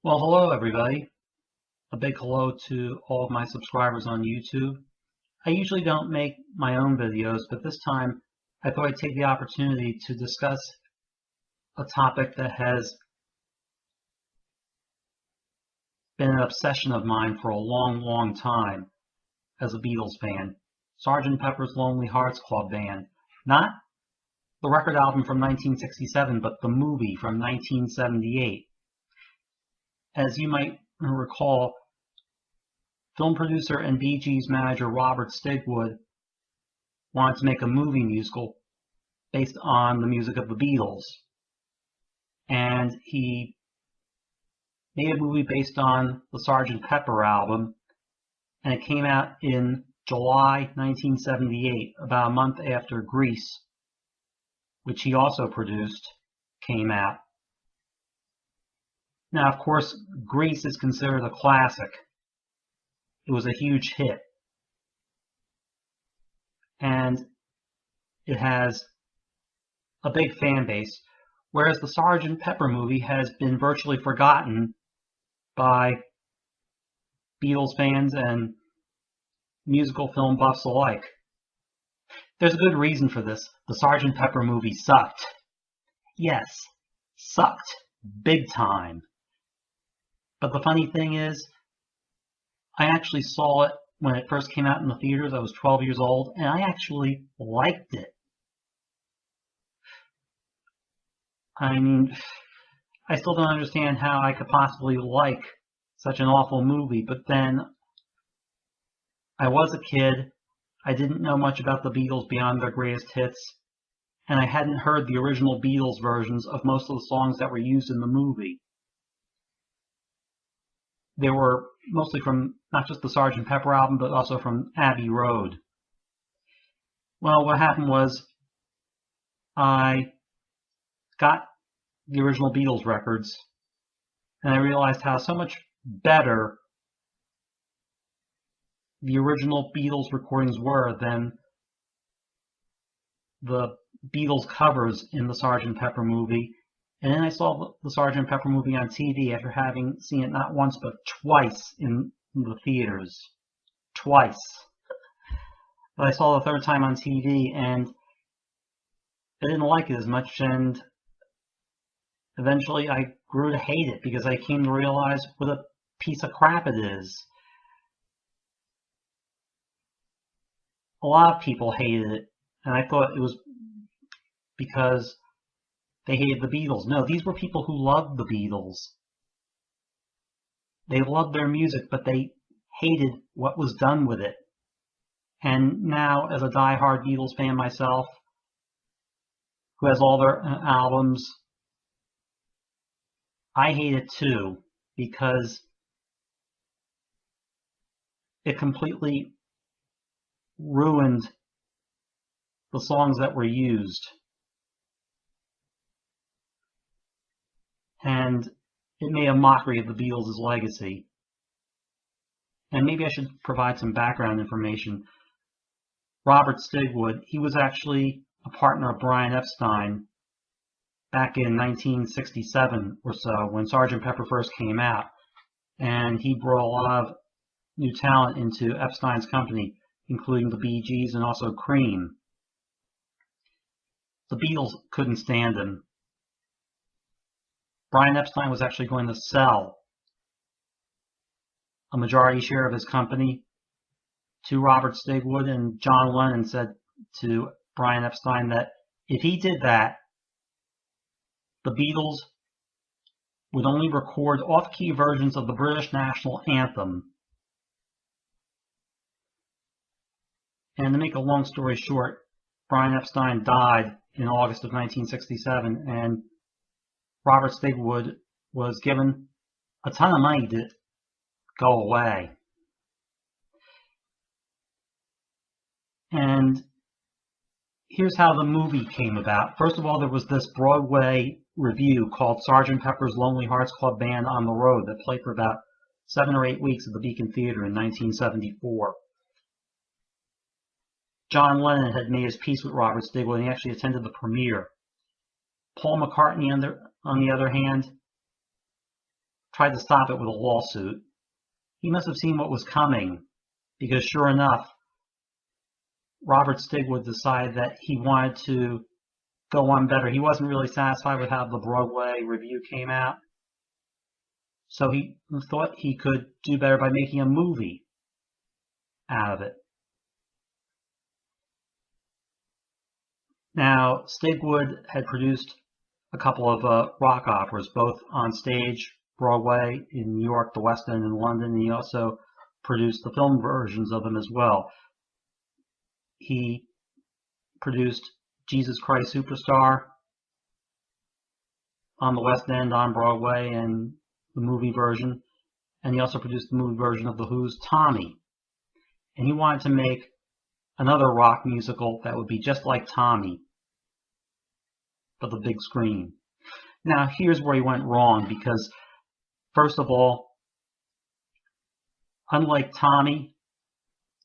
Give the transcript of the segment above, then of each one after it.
Well, hello everybody. A big hello to all of my subscribers on YouTube. I usually don't make my own videos, but this time I thought I'd take the opportunity to discuss a topic that has been an obsession of mine for a long, long time as a Beatles fan. Sgt. Pepper's Lonely Hearts Club Band. Not the record album from 1967, but the movie from 1978. As you might recall, film producer and Bee Gees manager Robert Stigwood wanted to make a movie musical based on the music of the Beatles. And he made a movie based on the Sgt. Pepper album, and it came out in July 1978, about a month after Grease, which he also produced, came out. Now, of course, Grease is considered a classic. It was a huge hit. And it has a big fan base, whereas the Sgt. Pepper movie has been virtually forgotten by Beatles fans and musical film buffs alike. There's a good reason for this. The Sgt. Pepper movie sucked. Yes, sucked. Big time. But the funny thing is, I actually saw it when it first came out in the theaters. I was 12 years old, and I actually liked it. I mean, I still don't understand how I could possibly like such an awful movie, but then I was a kid, I didn't know much about the Beatles beyond their greatest hits, and I hadn't heard the original Beatles versions of most of the songs that were used in the movie. They were mostly from not just the Sgt. Pepper album, but also from Abbey Road. Well, what happened was I got the original Beatles records, and I realized how so much better the original Beatles recordings were than the Beatles covers in the Sgt. Pepper movie. And then I saw the Sgt. Pepper movie on TV after having seen it not once but twice in the theaters. Twice. But I saw it the third time on TV, and I didn't like it as much, and eventually I grew to hate it because I came to realize what a piece of crap it is. A lot of people hated it, and I thought it was because they hated the Beatles. No, these were people who loved the Beatles. They loved their music, but they hated what was done with it. And now, as a die-hard Beatles fan myself, who has all their albums, I hate it too, because it completely ruined the songs that were used. And it made a mockery of the Beatles' legacy. And maybe I should provide some background information. Robert Stigwood, he was actually a partner of Brian Epstein back in 1967 or so when Sgt. Pepper first came out. And he brought a lot of new talent into Epstein's company, including the Bee Gees and also Cream. The Beatles couldn't stand him. Brian Epstein was actually going to sell a majority share of his company to Robert Stigwood, and John Lennon said to Brian Epstein that if he did that, the Beatles would only record off-key versions of the British national anthem. And to make a long story short, Brian Epstein died in August of 1967, and Robert Stigwood was given a ton of money to go away. And here's how the movie came about. First of all, there was this Broadway revue called Sgt. Pepper's Lonely Hearts Club Band on the Road that played for about 7 or 8 weeks at the Beacon Theater in 1974. John Lennon had made his peace with Robert Stigwood, and he actually attended the premiere. Paul McCartney, on the other hand, tried to stop it with a lawsuit. He must have seen what was coming, because sure enough, Robert Stigwood decided that he wanted to go on better. He wasn't really satisfied with how the Broadway review came out, so he thought he could do better by making a movie out of it. Now, Stigwood had produced a couple of rock operas, both on stage, Broadway in New York, the West End in London, and he also produced the film versions of them as well. He produced Jesus Christ Superstar on the West End on Broadway and the movie version, and he also produced the movie version of The Who's Tommy. And he wanted to make another rock musical that would be just like Tommy, but the big screen. Now, here's where he went wrong, because first of all, unlike Tommy,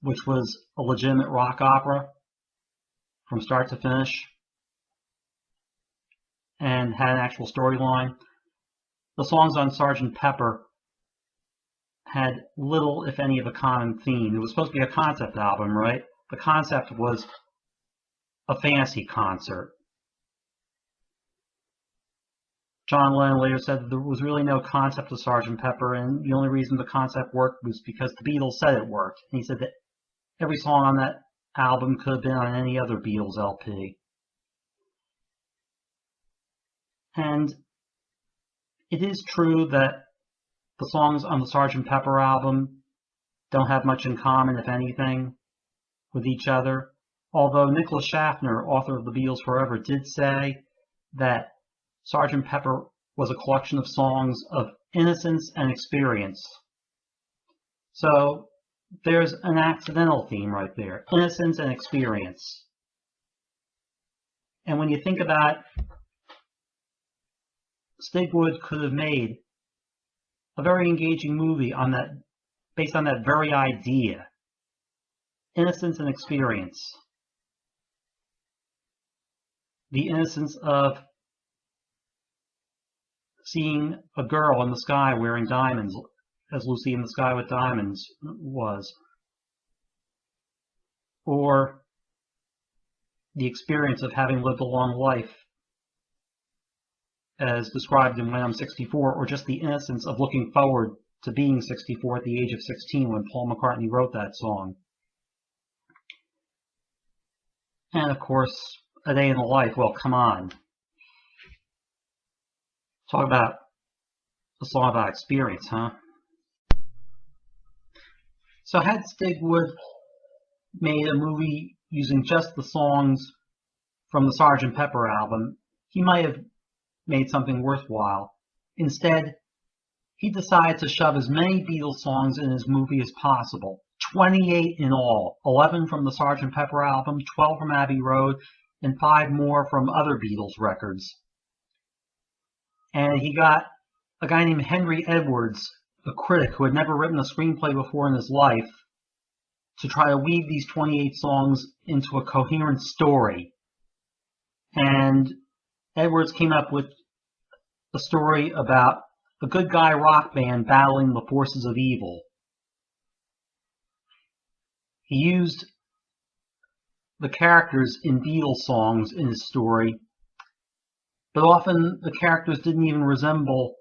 which was a legitimate rock opera from start to finish and had an actual storyline, the songs on Sgt. Pepper had little, if any, of a common theme. It was supposed to be a concept album, right? The concept was a fantasy concert. John Lennon later said that there was really no concept of Sgt. Pepper, and the only reason the concept worked was because the Beatles said it worked. And he said that every song on that album could have been on any other Beatles LP. And it is true that the songs on the Sgt. Pepper album don't have much in common, if anything, with each other. Although Nicholas Schaffner, author of The Beatles Forever, did say that Sgt. Pepper was a collection of songs of innocence and experience. So there's an accidental theme right there, innocence and experience. And when you think about it, Stigwood could have made a very engaging movie on that, based on that very idea, innocence and experience. The innocence of seeing a girl in the sky wearing diamonds, as Lucy in the Sky with Diamonds was. Or the experience of having lived a long life, as described in When I'm 64, or just the innocence of looking forward to being 64 at the age of 16 when Paul McCartney wrote that song. And of course, A Day in the Life. Well, come on. Talk about a song about experience, huh? So had Stigwood made a movie using just the songs from the Sgt. Pepper album, he might have made something worthwhile. Instead, he decided to shove as many Beatles songs in his movie as possible. 28 in all. 11 from the Sgt. Pepper album, 12 from Abbey Road, and 5 more from other Beatles records. And he got a guy named Henry Edwards, a critic who had never written a screenplay before in his life, to try to weave these 28 songs into a coherent story. And Edwards came up with a story about a good guy rock band battling the forces of evil. He used the characters in Beatles songs in his story, but often the characters didn't even resemble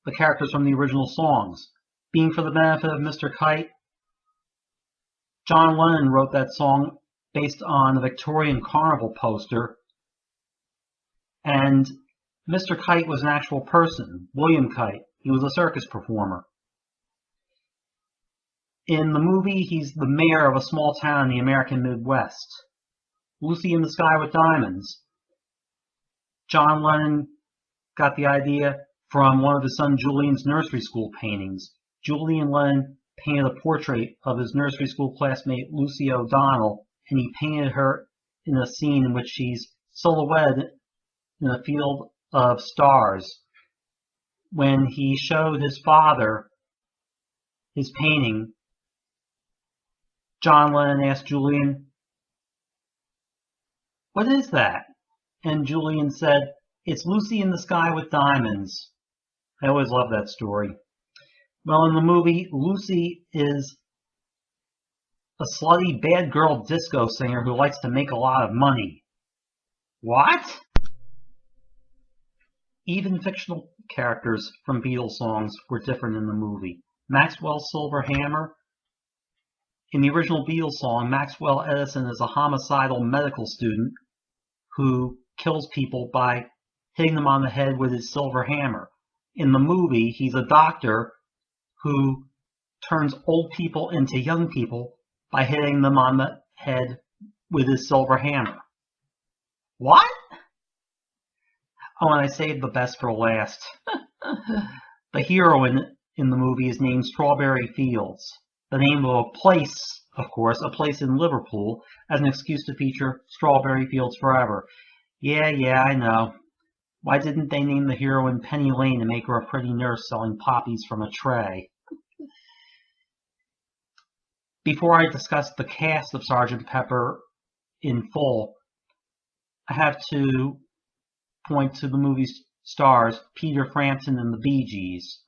the characters from the original songs. Being for the benefit of Mr. Kite, John Lennon wrote that song based on a Victorian carnival poster, and Mr. Kite was an actual person, William Kite. He was a circus performer. In the movie, he's the mayor of a small town in the American Midwest. Lucy in the Sky with Diamonds. John Lennon got the idea from one of his son Julian's nursery school paintings. Julian Lennon painted a portrait of his nursery school classmate Lucy O'Donnell, and he painted her in a scene in which she's silhouetted in a field of stars. When he showed his father his painting, John Lennon asked Julian, "What is that?" And Julian said, "It's Lucy in the Sky with Diamonds." I always love that story. Well, in the movie, Lucy is a slutty bad girl disco singer who likes to make a lot of money. What? Even fictional characters from Beatles songs were different in the movie. Maxwell's Silver Hammer. In the original Beatles song, Maxwell Edison is a homicidal medical student who kills people by hitting them on the head with his silver hammer. In the movie, he's a doctor who turns old people into young people by hitting them on the head with his silver hammer. What? Oh, and I saved the best for last. The heroine in the movie is named Strawberry Fields, the name of a place, of course, a place in Liverpool, as an excuse to feature Strawberry Fields Forever. Yeah, I know. Why didn't they name the heroine Penny Lane and make her a pretty nurse selling poppies from a tray? Before I discuss the cast of Sgt. Pepper in full, I have to point to the movie's stars, Peter Frampton and the Bee Gees.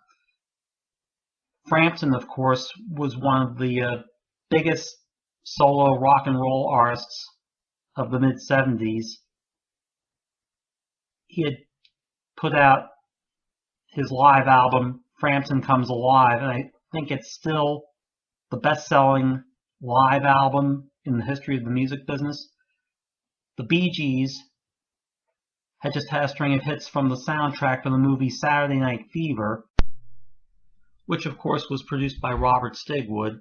Frampton, of course, was one of the biggest solo rock and roll artists of the mid-70s. He had put out his live album, Frampton Comes Alive, and I think it's still the best-selling live album in the history of the music business. The Bee Gees had just had a string of hits from the soundtrack for the movie Saturday Night Fever, which of course was produced by Robert Stigwood,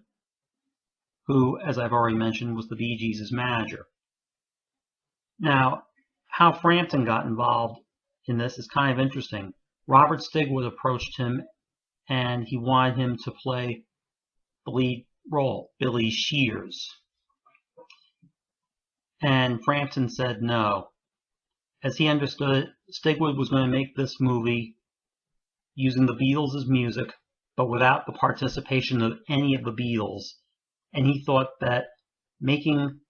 who, as I've already mentioned, was the Bee Gees' manager. Now, how Frampton got involved in this is kind of interesting. Robert Stigwood approached him and he wanted him to play the lead role, Billy Shears. And Frampton said no. As he understood it, Stigwood was going to make this movie using the Beatles' music, but without the participation of any of the Beatles. And he thought that making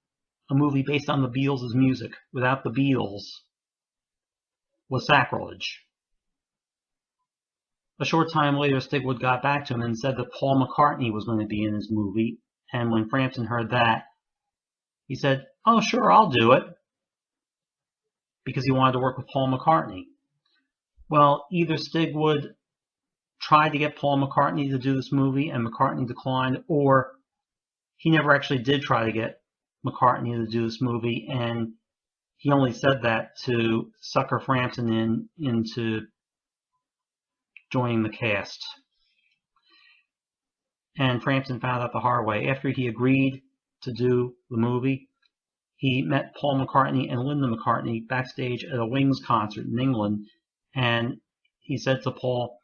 a movie based on the Beatles' music without the Beatles was sacrilege. A short time later, Stigwood got back to him and said that Paul McCartney was going to be in his movie. And when Frampton heard that, he said, "Oh, sure, I'll do it," because he wanted to work with Paul McCartney. Well, either Stigwood tried to get Paul McCartney to do this movie and McCartney declined, or he never actually did try to get McCartney to do this movie, and he only said that to sucker Frampton into joining the cast. And Frampton found out the hard way. After he agreed to do the movie, he met Paul McCartney and Linda McCartney backstage at a Wings concert in England, and he said to Paul,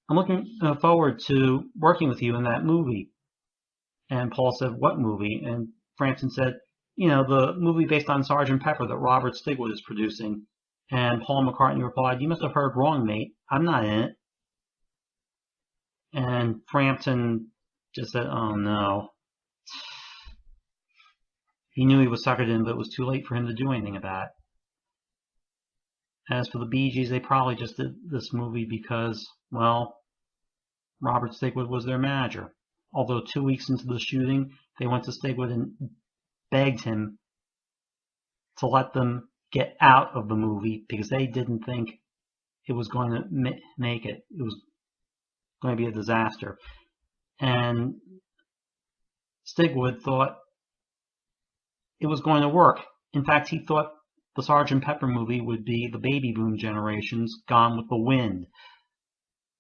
"I'm looking forward to working with you in that movie." And Paul said, "What movie?" And Frampton said, the movie based on Sgt. Pepper that Robert Stigwood is producing. And Paul McCartney replied, "You must have heard wrong, mate. I'm not in it." And Frampton just said, "Oh no." He knew he was suckered in, but it was too late for him to do anything about it. As for the Bee Gees, they probably just did this movie because, well, Robert Stigwood was their manager. Although 2 weeks into the shooting, they went to Stigwood and begged him to let them get out of the movie because they didn't think it was going to make it. It was going to be a disaster. And Stigwood thought it was going to work. In fact, he thought the Sgt. Pepper movie would be the baby boom generation's Gone with the Wind.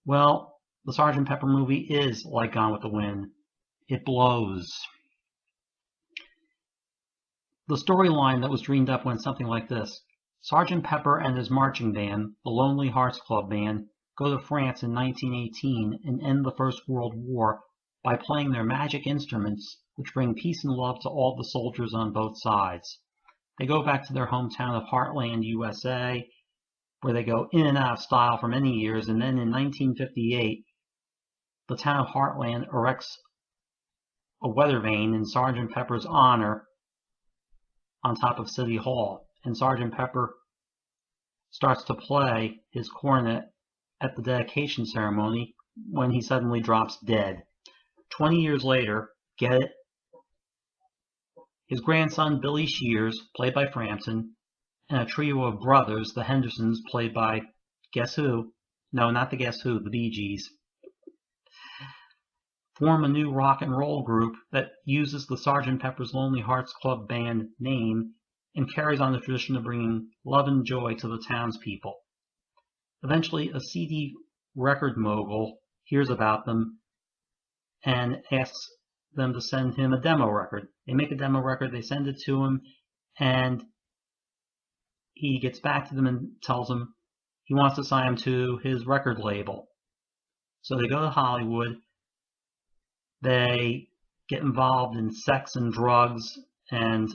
Well, the Sgt. Pepper movie is like Gone with the Wind. It blows. The storyline that was dreamed up went something like this. Sgt. Pepper and his marching band, the Lonely Hearts Club Band, go to France in 1918 and end the First World War by playing their magic instruments, which bring peace and love to all the soldiers on both sides. They go back to their hometown of Heartland, USA, where they go in and out of style for many years, and then in 1958, the town of Heartland erects a weather vane in Sgt. Pepper's honor on top of City Hall, and Sgt. Pepper starts to play his cornet at the dedication ceremony when he suddenly drops dead. 20 years later, get it? His grandson Billy Shears, played by Frampton, and a trio of brothers, the Hendersons, played by guess who? No, not the Guess Who, the Bee Gees, form a new rock and roll group that uses the Sgt. Pepper's Lonely Hearts Club Band name and carries on the tradition of bringing love and joy to the townspeople. Eventually, a CD record mogul hears about them and asks them to send him a demo record. They make a demo record, they send it to him, and he gets back to them and tells them he wants to sign him to his record label. So they go to Hollywood. They get involved in sex and drugs and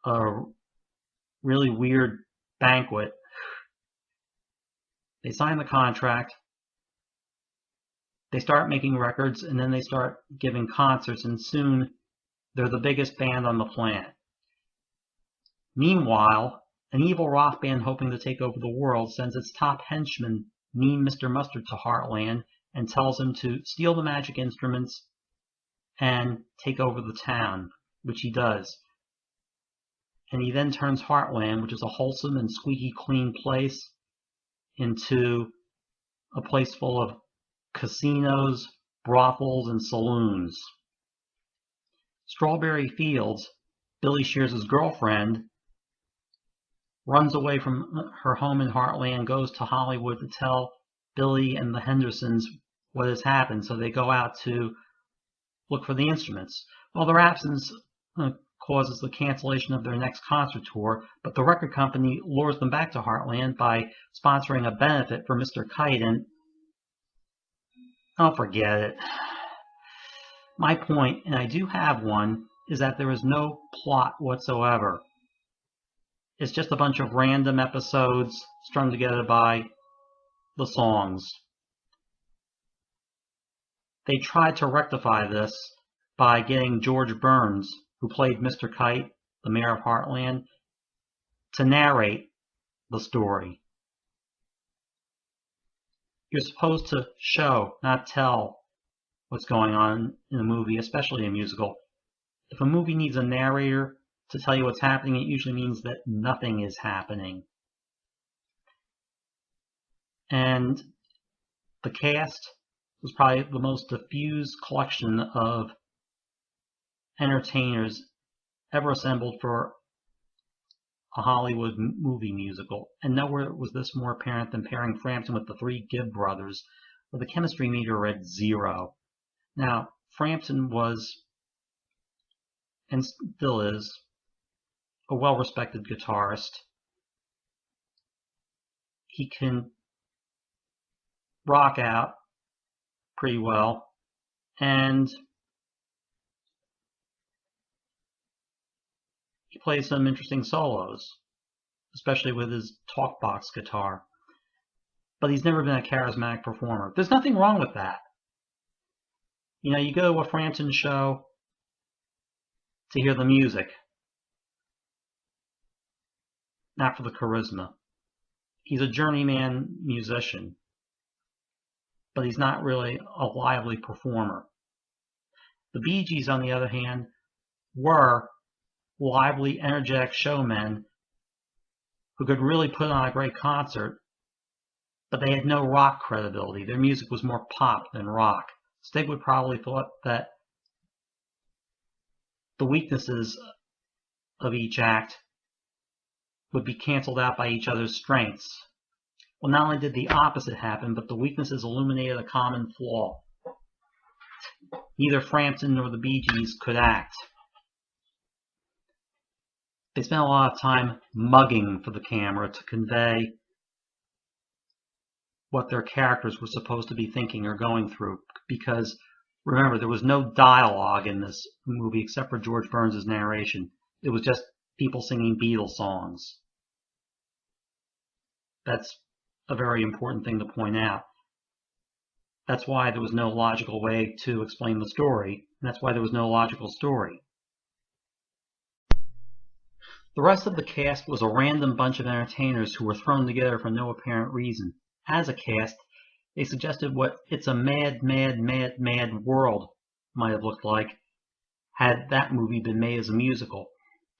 a really weird banquet. They sign the contract. They start making records, and then they start giving concerts, and soon they're the biggest band on the planet. Meanwhile, an evil rock band hoping to take over the world sends its top henchman, Mean Mr. Mustard, to Heartland and tells him to steal the magic instruments and take over the town, which he does. And he then turns Heartland, which is a wholesome and squeaky clean place, into a place full of casinos, brothels, and saloons. Strawberry Fields, Billy Shears' girlfriend, runs away from her home in Heartland, goes to Hollywood to tell Billy and the Hendersons what has happened, so they go out to look for the instruments. Well, their absence causes the cancellation of their next concert tour, but the record company lures them back to Heartland by sponsoring a benefit for Mr. Kite, and oh, forget it. My point, and I do have one, is that there is no plot whatsoever. It's just a bunch of random episodes strung together by the songs. They tried to rectify this by getting George Burns, who played Mr. Kite, the mayor of Heartland, to narrate the story. You're supposed to show, not tell, what's going on in a movie, especially a musical. If a movie needs a narrator to tell you what's happening, it usually means that nothing is happening. And the cast was probably the most diffused collection of entertainers ever assembled for a Hollywood movie musical. And nowhere was this more apparent than pairing Frampton with the three Gibb brothers, where the chemistry meter read 0. Now, Frampton was, and still is, a well-respected guitarist. He can rock out pretty well, and he plays some interesting solos, especially with his talkbox guitar. But he's never been a charismatic performer. There's nothing wrong with that. You know, you go to a Frampton show to hear the music, not for the charisma. He's a journeyman musician, but he's not really a lively performer. The Bee Gees, on the other hand, were lively, energetic showmen who could really put on a great concert, but they had no rock credibility. Their music was more pop than rock. Stig would probably thought that the weaknesses of each act would be canceled out by each other's strengths. Well, not only did the opposite happen, but the weaknesses illuminated a common flaw. Neither Frampton nor the Bee Gees could act. They spent a lot of time mugging for the camera to convey what their characters were supposed to be thinking or going through, because remember, there was no dialogue in this movie except for George Burns' narration. It was just people singing Beatles songs. That's a very important thing to point out. That's why there was no logical way to explain the story, and that's why there was no logical story. The rest of the cast was a random bunch of entertainers who were thrown together for no apparent reason. As a cast, they suggested what It's a Mad, Mad, Mad, Mad World might have looked like had that movie been made as a musical.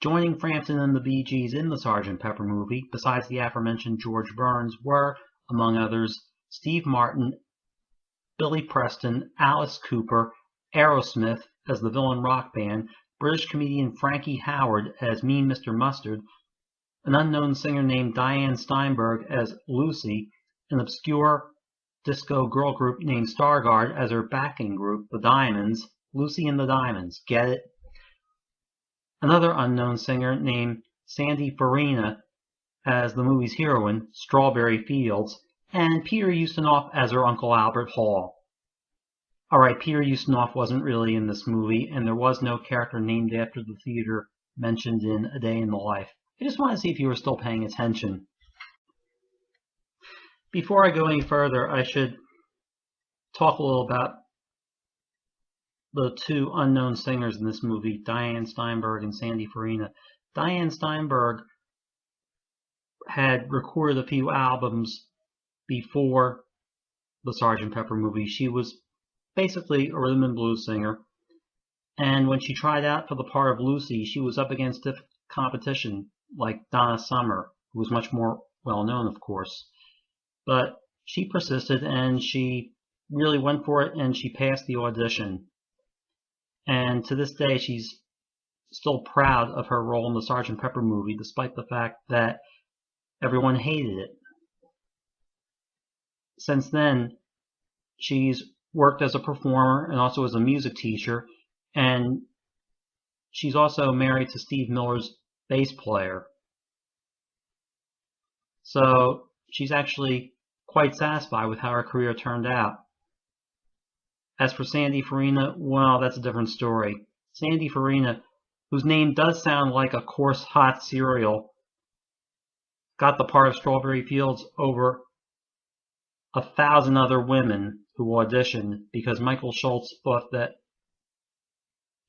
Joining Frampton and the Bee Gees in the Sgt. Pepper movie, besides the aforementioned George Burns, were, among others, Steve Martin, Billy Preston, Alice Cooper, Aerosmith as the villain rock band, British comedian Frankie Howerd as Mean Mr. Mustard, an unknown singer named Diane Steinberg as Lucy, an obscure disco girl group named Stargard as her backing group, the Diamonds, Lucy and the Diamonds, get it? Another unknown singer named Sandy Farina as the movie's heroine, Strawberry Fields, and Peter Ustinov as her Uncle Albert Hall. Alright, Peter Ustinov wasn't really in this movie, and there was no character named after the theater mentioned in A Day in the Life. I just want to see if you were still paying attention. Before I go any further, I should talk a little about the two unknown singers in this movie, Diane Steinberg and Sandy Farina. Diane Steinberg had recorded a few albums before the Sgt. Pepper movie. She was basically a rhythm and blues singer, and when she tried out for the part of Lucy, she was up against stiff competition like Donna Summer, who was much more well known, of course. But she persisted, and she really went for it, and she passed the audition. And to this day, she's still proud of her role in the Sgt. Pepper movie, despite the fact that everyone hated it. Since then, she's worked as a performer and also as a music teacher, and she's also married to Steve Miller's bass player. So she's actually quite satisfied with how her career turned out. As for Sandy Farina, well, that's a different story. Sandy Farina, whose name does sound like a coarse hot cereal, got the part of Strawberry Fields over 1,000 other women who auditioned because Michael Schultz thought that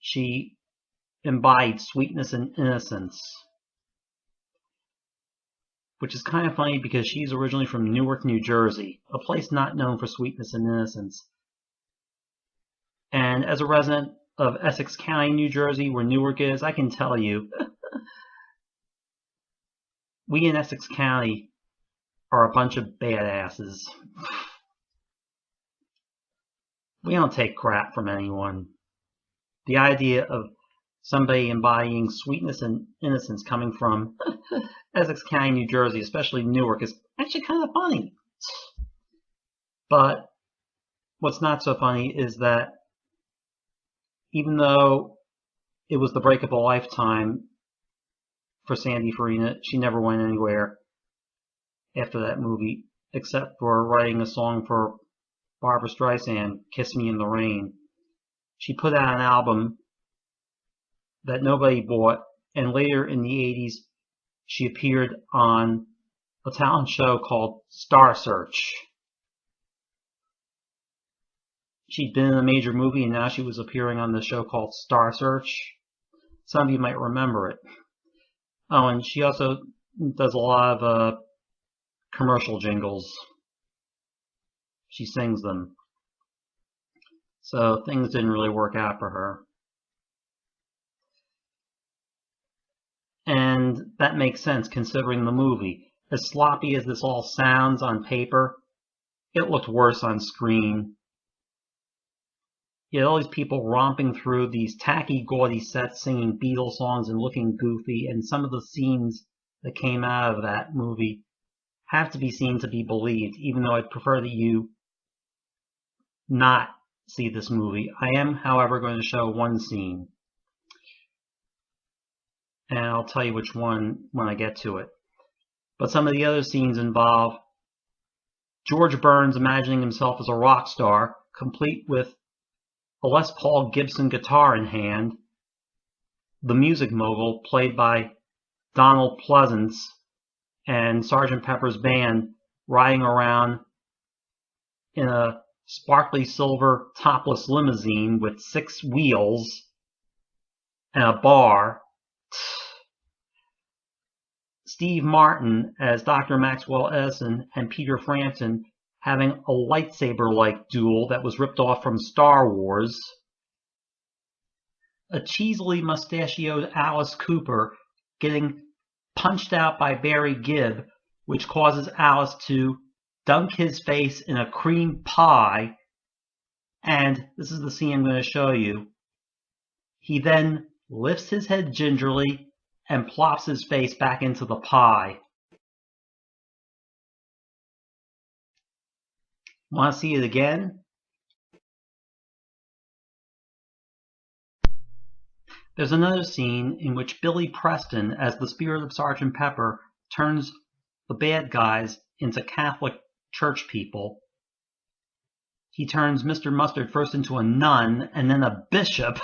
she embodied sweetness and innocence. Which is kind of funny because she's originally from Newark, New Jersey, a place not known for sweetness and innocence. And as a resident of Essex County, New Jersey, where Newark is, I can tell you, we in Essex County are a bunch of badasses. We don't take crap from anyone. The idea of somebody embodying sweetness and innocence coming from Essex County, New Jersey, especially Newark, is actually kind of funny. But what's not so funny is that even though it was the break of a lifetime for Sandy Farina, she never went anywhere after that movie, except for writing a song for Barbra Streisand, Kiss Me in the Rain. She put out an album that nobody bought, and later in the 80s, she appeared on a talent show called Star Search. She'd been in a major movie, and now she was appearing on the show called Star Search. Some of you might remember it. Oh, and she also does a lot of commercial jingles. She sings them. So things didn't really work out for her. And that makes sense considering the movie. As sloppy as this all sounds on paper, it looked worse on screen. You had all these people romping through these tacky, gaudy sets singing Beatles songs and looking goofy, and some of the scenes that came out of that movie have to be seen to be believed, even though I'd prefer that you not see this movie. I am, however, going to show one scene, and I'll tell you which one when I get to it. But some of the other scenes involve George Burns imagining himself as a rock star, complete with a Les Paul Gibson guitar in hand, the music mogul, played by Donald Pleasance, and Sgt. Pepper's band riding around in a sparkly silver topless limousine with 6 wheels and a bar. Steve Martin as Dr. Maxwell Edison and Peter Frampton having a lightsaber-like duel that was ripped off from Star Wars. A cheesily mustachioed Alice Cooper getting punched out by Barry Gibb, which causes Alice to dunk his face in a cream pie. And this is the scene I'm going to show you. He then lifts his head gingerly and plops his face back into the pie. Want to see it again? There's another scene in which Billy Preston, as the spirit of Sergeant Pepper, turns the bad guys into Catholic church people. He turns Mr. Mustard first into a nun and then a bishop,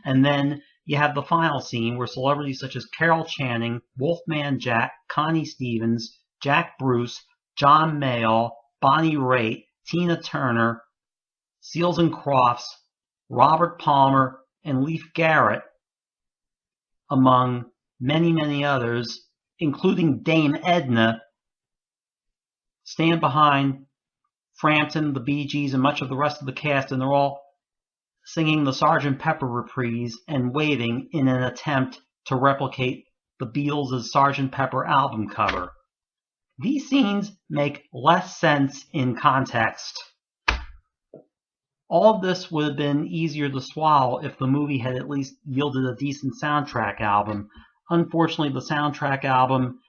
and then you have the final scene where celebrities such as Carol Channing, Wolfman Jack, Connie Stevens, Jack Bruce, John Mayall, Bonnie Raitt, Tina Turner, Seals and Crofts, Robert Palmer, and Leif Garrett, among many, many others, including Dame Edna, stand behind Frampton, the Bee Gees, and much of the rest of the cast, and they're all singing the Sgt. Pepper reprise and waving in an attempt to replicate the Beatles' Sgt. Pepper album cover. These scenes make less sense in context. All of this would have been easier to swallow if the movie had at least yielded a decent soundtrack album. Unfortunately, the soundtrack album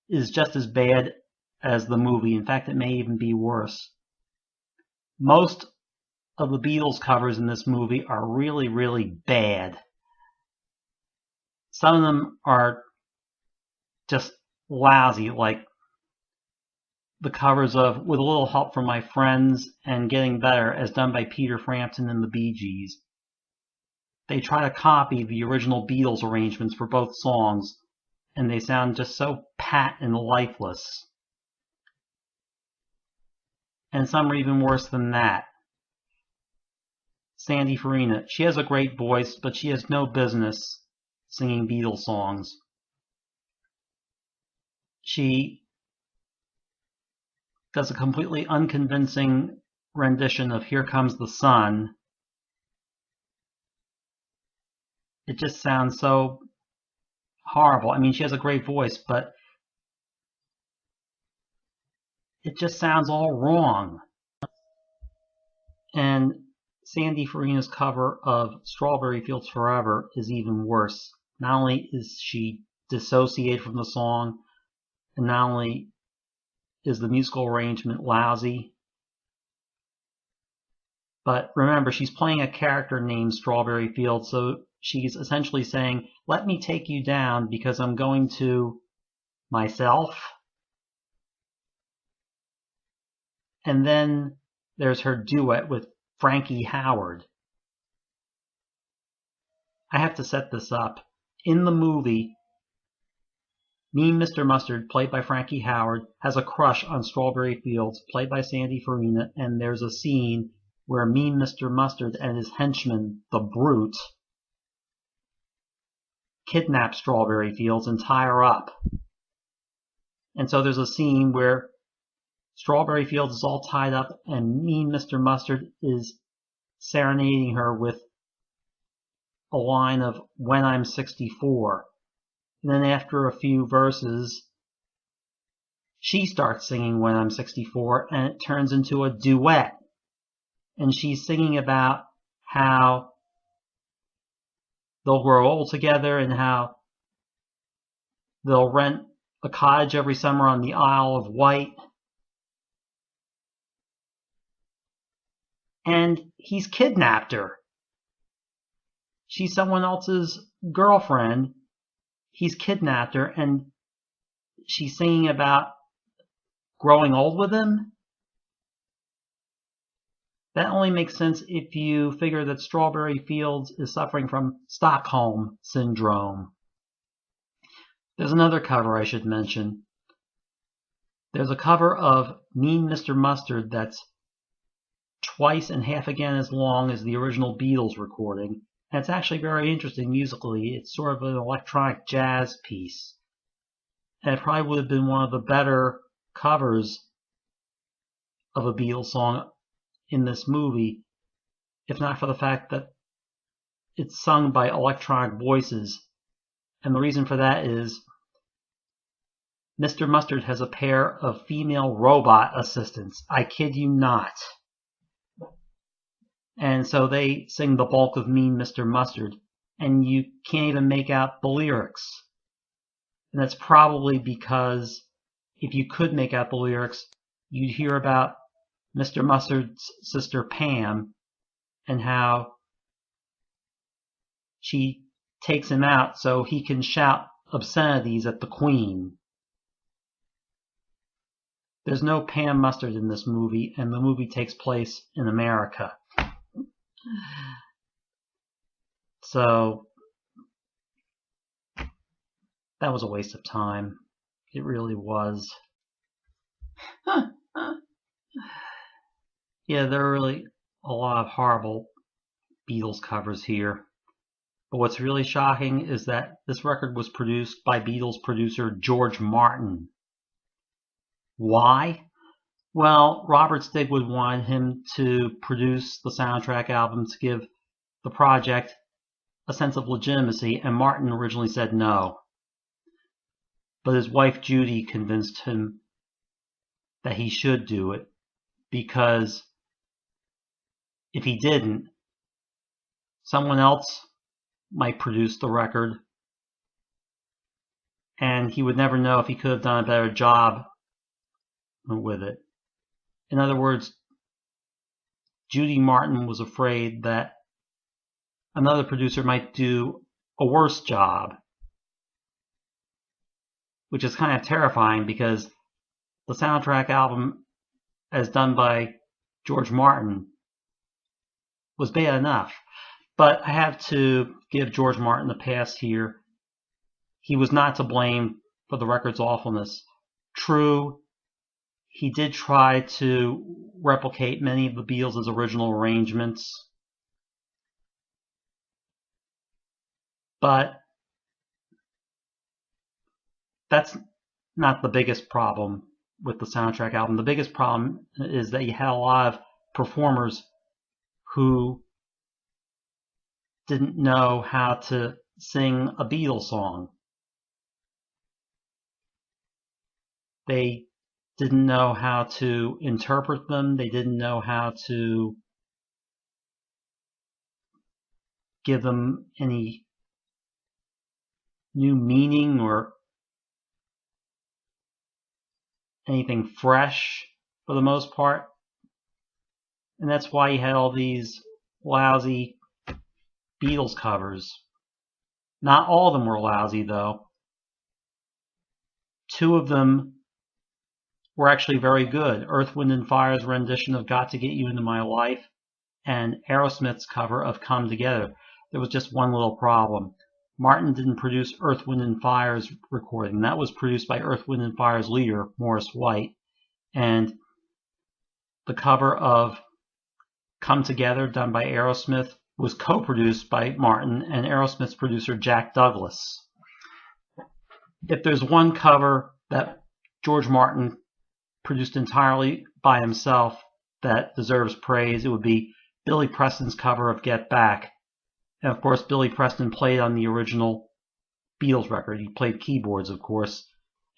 is just as bad as the movie. In fact, it may even be worse. Most of the Beatles covers in this movie are really, really bad. Some of them are just lousy, like the covers of With a Little Help from My Friends and Getting Better, as done by Peter Frampton and the Bee Gees. They try to copy the original Beatles arrangements for both songs, and they sound just so pat and lifeless. And some are even worse than that. Sandy Farina, she has a great voice, but she has no business singing Beatles songs. She does a completely unconvincing rendition of Here Comes the Sun. It just sounds so horrible. I mean, she has a great voice, but it just sounds all wrong. And Sandy Farina's cover of Strawberry Fields Forever is even worse. Not only is she dissociated from the song, and not only is the musical arrangement lousy, but remember, she's playing a character named Strawberry Fields, so she's essentially saying, let me take you down because I'm going to myself. And then there's her duet with Frankie Howard. I have to set this up. In the movie, Mean Mr. Mustard, played by Frankie Howard, has a crush on Strawberry Fields, played by Sandy Farina, and there's a scene where Mean Mr. Mustard and his henchman, the Brute, kidnap Strawberry Fields and tie her up. And so there's a scene where Strawberry Fields is all tied up and Mean Mr. Mustard is serenading her with a line of When I'm 64. And then after a few verses, she starts singing When I'm 64, and it turns into a duet. And she's singing about how they'll grow old together and how they'll rent a cottage every summer on the Isle of Wight. And he's kidnapped her. She's someone else's girlfriend. He's kidnapped her, and she's singing about growing old with him. That only makes sense if you figure that Strawberry Fields is suffering from Stockholm Syndrome. There's another cover I should mention. There's a cover of Mean Mr. Mustard that's twice and half again as long as the original Beatles recording. And it's actually very interesting musically. It's sort of an electronic jazz piece. And it probably would have been one of the better covers of a Beatles song in this movie, if not for the fact that it's sung by electronic voices. And the reason for that is Mr. Mustard has a pair of female robot assistants. I kid you not. And so they sing the bulk of Mean Mr. Mustard, and you can't even make out the lyrics. And that's probably because if you could make out the lyrics, you'd hear about Mr. Mustard's sister Pam and how she takes him out so he can shout obscenities at the Queen. There's no Pam Mustard in this movie, and the movie takes place in America. So that was a waste of time. It really was. Yeah, there are really a lot of horrible Beatles covers here. But what's really shocking is that this record was produced by Beatles producer George Martin. Why? Well, Robert Stigwood wanted him to produce the soundtrack album to give the project a sense of legitimacy, and Martin originally said no. But his wife Judy convinced him that he should do it, because if he didn't, someone else might produce the record, and he would never know if he could have done a better job with it. In other words, Judy Martin was afraid that another producer might do a worse job, which is kind of terrifying because the soundtrack album, as done by George Martin, was bad enough. But I have to give George Martin a pass here. He was not to blame for the record's awfulness. True, he did try to replicate many of the Beatles' original arrangements, but that's not the biggest problem with the soundtrack album. The biggest problem is that you had a lot of performers who didn't know how to sing a Beatles song. They didn't know how to interpret them. They didn't know how to give them any new meaning or anything fresh for the most part. And that's why you had all these lousy Beatles covers. Not all of them were lousy, though. Two of them were actually very good. Earth, Wind & Fire's rendition of Got to Get You Into My Life and Aerosmith's cover of Come Together. There was just one little problem. Martin didn't produce Earth, Wind & Fire's recording. That was produced by Earth, Wind & Fire's leader, Morris White. And the cover of Come Together, done by Aerosmith, was co-produced by Martin and Aerosmith's producer Jack Douglas. If there's one cover that George Martin produced entirely by himself that deserves praise, it would be Billy Preston's cover of Get Back. And of course, Billy Preston played on the original Beatles record. He played keyboards, of course,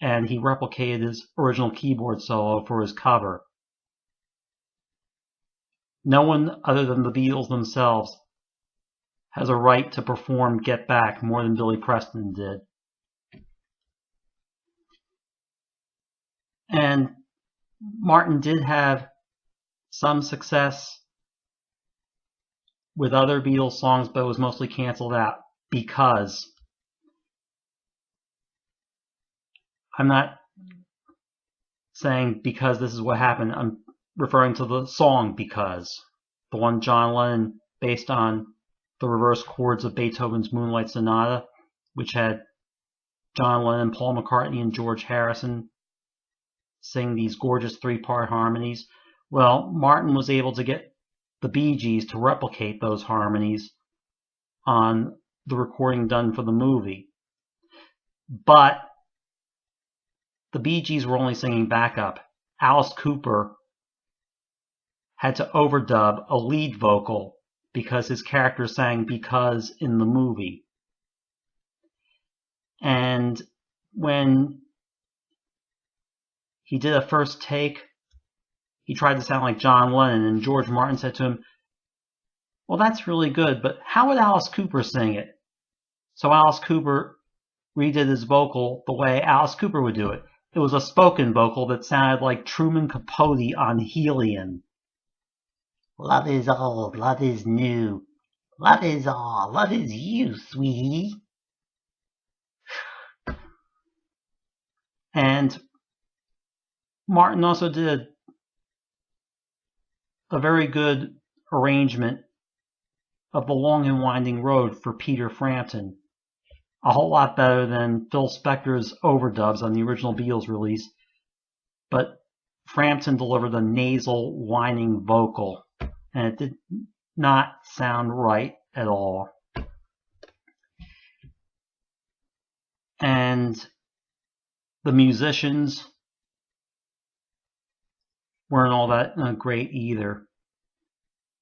and he replicated his original keyboard solo for his cover. No one other than the Beatles themselves has a right to perform Get Back more than Billy Preston did. And Martin did have some success with other Beatles songs, but it was mostly canceled out because I'm not saying because this is what happened. I'm referring to the song Because, the one John Lennon based on the reverse chords of Beethoven's Moonlight Sonata, which had John Lennon, Paul McCartney, and George Harrison sing these gorgeous three-part harmonies. Well, Martin was able to get the Bee Gees to replicate those harmonies on the recording done for the movie. But the Bee Gees were only singing backup. Alice Cooper had to overdub a lead vocal because his character sang "because" in the movie. And when he did a first take, he tried to sound like John Lennon, and George Martin said to him, "Well, that's really good, but how would Alice Cooper sing it?" So Alice Cooper redid his vocal the way Alice Cooper would do it. It was a spoken vocal that sounded like Truman Capote on helium. Love is old, love is new. Love is all, love is you, sweetie. And Martin also did a very good arrangement of The Long and Winding Road for Peter Frampton. A whole lot better than Phil Spector's overdubs on the original Beatles release. But Frampton delivered a nasal, whining vocal, and it did not sound right at all. And the musicians weren't all that great either.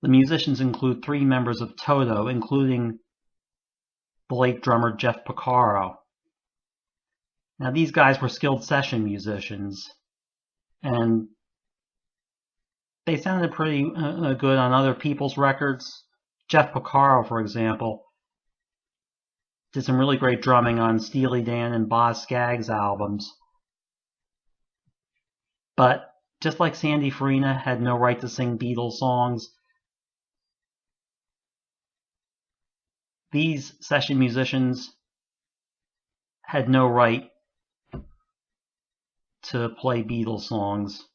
The musicians include 3 members of Toto, including the late drummer Jeff Porcaro. Now, these guys were skilled session musicians, and they sounded pretty good on other people's records. Jeff Porcaro, for example, did some really great drumming on Steely Dan and Boz Scaggs albums. But just like Sandy Farina had no right to sing Beatles songs, these session musicians had no right to play Beatles songs.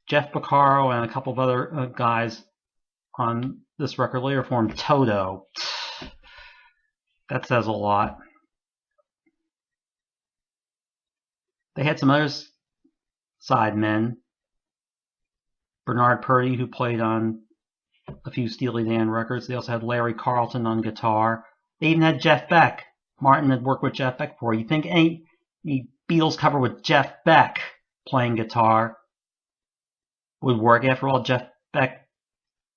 Jeff Porcaro and a couple of other guys on this record later formed Toto. That says a lot. They had some other side men. Bernard Purdie, who played on a few Steely Dan records. They also had Larry Carlton on guitar. They even had Jeff Beck. Martin had worked with Jeff Beck before. You think any Beatles cover with Jeff Beck playing guitar would work? After all, Jeff Beck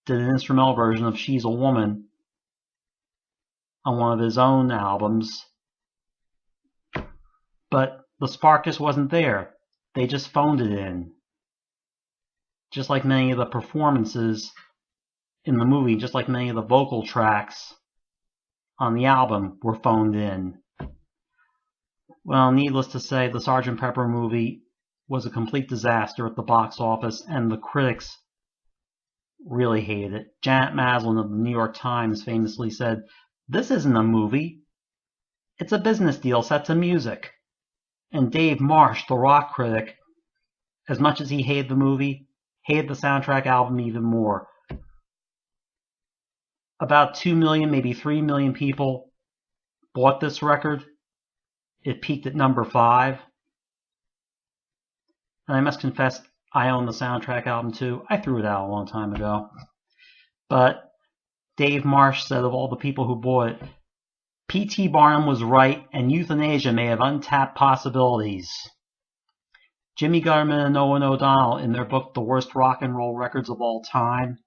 did an instrumental version of She's a Woman on one of his own albums. But the spark just wasn't there. They just phoned it in. Just like many of the performances in the movie, just like many of the vocal tracks on the album were phoned in. Well, needless to say, the Sgt. Pepper movie was a complete disaster at the box office, and the critics really hated it. Janet Maslin of the New York Times famously said, "This isn't a movie. It's a business deal set to music." And Dave Marsh, the rock critic, as much as he hated the movie, hated the soundtrack album even more. About 2 million, maybe 3 million people bought this record. It peaked at number 5. And I must confess, I own the soundtrack album too. I threw it out a long time ago. But Dave Marsh said of all the people who bought it, P.T. Barnum was right, and euthanasia may have untapped possibilities. Jimmy Gutterman and Owen O'Donnell, in their book The Worst Rock and Roll Records of All Time,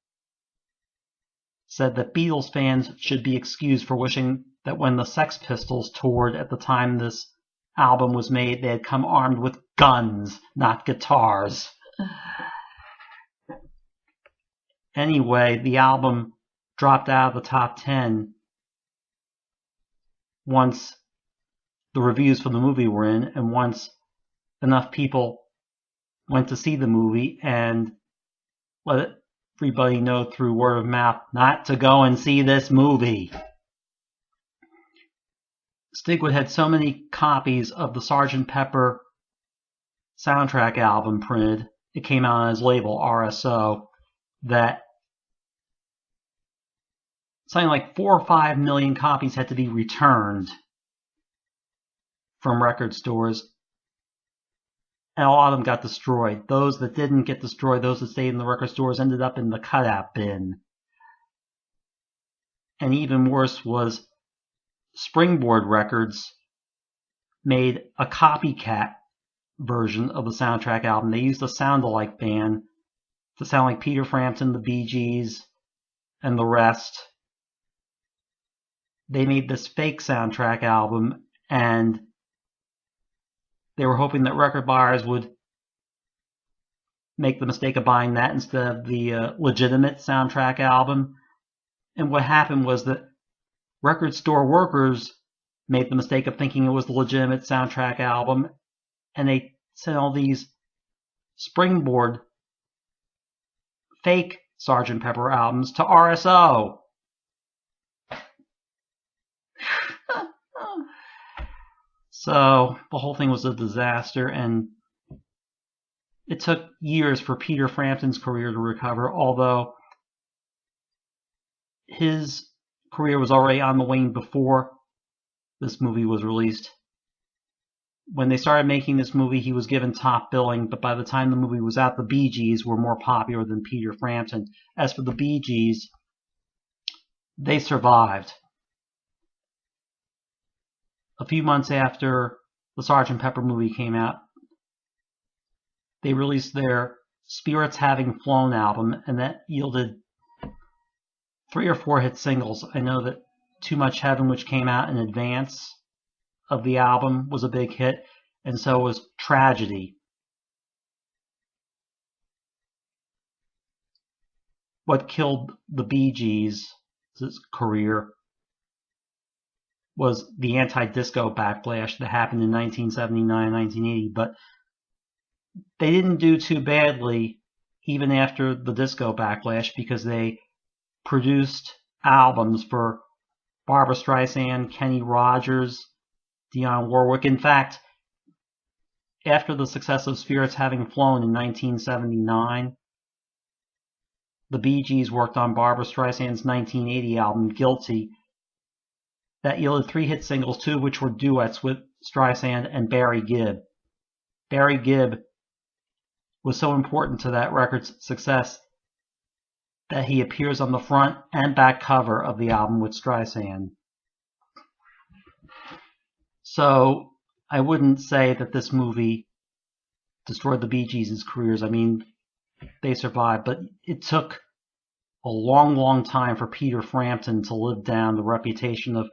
said that Beatles fans should be excused for wishing that when the Sex Pistols toured at the time this album was made, they had come armed with guns, not guitars. Anyway, the album dropped out of the top 10 once the reviews for the movie were in, and once enough people went to see the movie and let everybody know through word of mouth not to go and see this movie. Stigwood had so many copies of the Sgt. Pepper soundtrack album printed, it came out on his label, RSO, that something like 4 or 5 million copies had to be returned from record stores, and a lot of them got destroyed. Those that didn't get destroyed, those that stayed in the record stores, ended up in the cutout bin. And even worse was Springboard Records made a copycat version of the soundtrack album. They used a sound-alike band to sound like Peter Frampton, the Bee Gees, and the rest. They made this fake soundtrack album, and they were hoping that record buyers would make the mistake of buying that instead of the legitimate soundtrack album. And what happened was that record store workers made the mistake of thinking it was the legitimate soundtrack album, and they sent all these springboard fake Sgt. Pepper albums to RSO. So the whole thing was a disaster, and it took years for Peter Frampton's career to recover, although his career was already on the wane before this movie was released. When they started making this movie, he was given top billing, but by the time the movie was out, the Bee Gees were more popular than Peter Frampton. As for the Bee Gees, they survived. A few months after the Sgt. Pepper movie came out, they released their Spirits Having Flown album, and that yielded 3 or 4 hit singles. I know that Too Much Heaven, which came out in advance of the album, was a big hit, and so was Tragedy. What killed the Bee Gees' career was the anti-disco backlash that happened in 1979, 1980, but they didn't do too badly even after the disco backlash, because they produced albums for Barbra Streisand, Kenny Rogers, Dionne Warwick. In fact, after the success of Spirits Having Flown in 1979, the Bee Gees worked on Barbra Streisand's 1980 album, Guilty, that yielded 3 hit singles, 2 of which were duets with Streisand and Barry Gibb. Barry Gibb was so important to that record's success that he appears on the front and back cover of the album with Streisand. So I wouldn't say that this movie destroyed the Bee Gees' careers. I mean, they survived, but it took a long, long time for Peter Frampton to live down the reputation of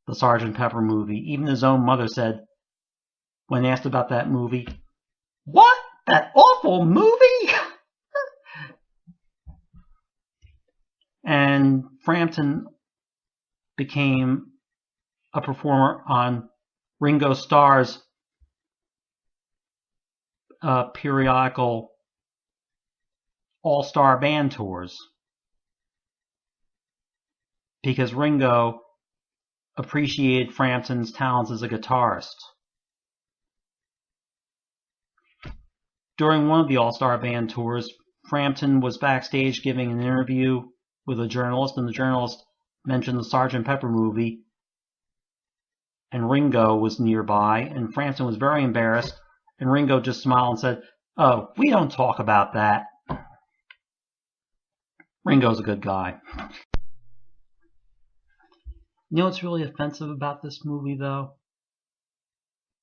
the Sgt. Pepper movie. Even his own mother said, when asked about that movie, "What? That awful movie?" And Frampton became a performer on Ringo Starr's periodical all-star band tours, because Ringo appreciated Frampton's talents as a guitarist. During one of the all-star band tours, Frampton was backstage giving an interview with a journalist, and the journalist mentioned the Sgt. Pepper movie, and Ringo was nearby, and Frampton was very embarrassed, and Ringo just smiled and said, "Oh, we don't talk about that." Ringo's a good guy. You know what's really offensive about this movie, though?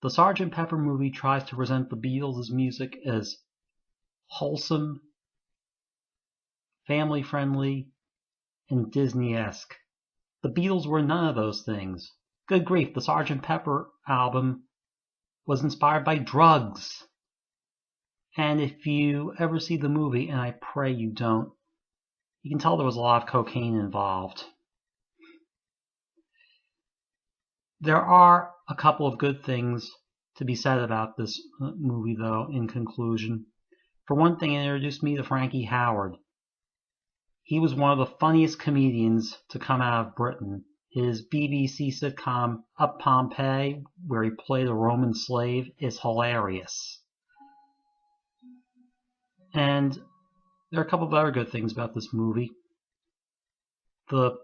The Sgt. Pepper movie tries to present the Beatles' music as wholesome, family-friendly, and Disney-esque. The Beatles were none of those things. Good grief, the Sgt. Pepper album was inspired by drugs. And if you ever see the movie, and I pray you don't, you can tell there was a lot of cocaine involved. There are a couple of good things to be said about this movie, though, in conclusion. For one thing, it introduced me to Frankie Howerd. He was one of the funniest comedians to come out of Britain. His BBC sitcom Up Pompeii, where he played a Roman slave, is hilarious. And there are a couple of other good things about this movie. The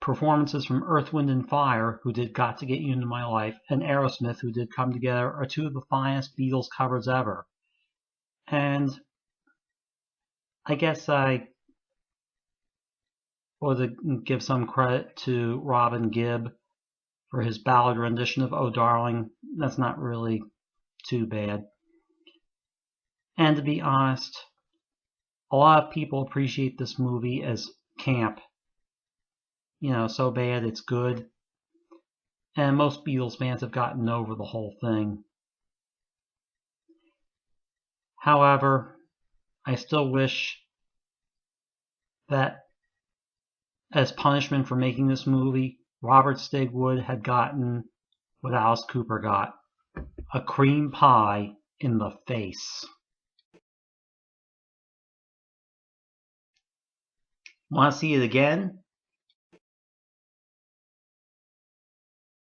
performances from Earth, Wind & Fire, who did Got to Get You Into My Life, and Aerosmith, who did Come Together, are 2 of the finest Beatles covers ever. And I guess I ought to give some credit to Robin Gibb for his ballad rendition of Oh Darling. That's not really too bad. And to be honest, a lot of people appreciate this movie as camp. So bad it's good. And most Beatles fans have gotten over the whole thing. However, I still wish that as punishment for making this movie, Robert Stigwood had gotten what Alice Cooper got: a cream pie in the face. Want to see it again?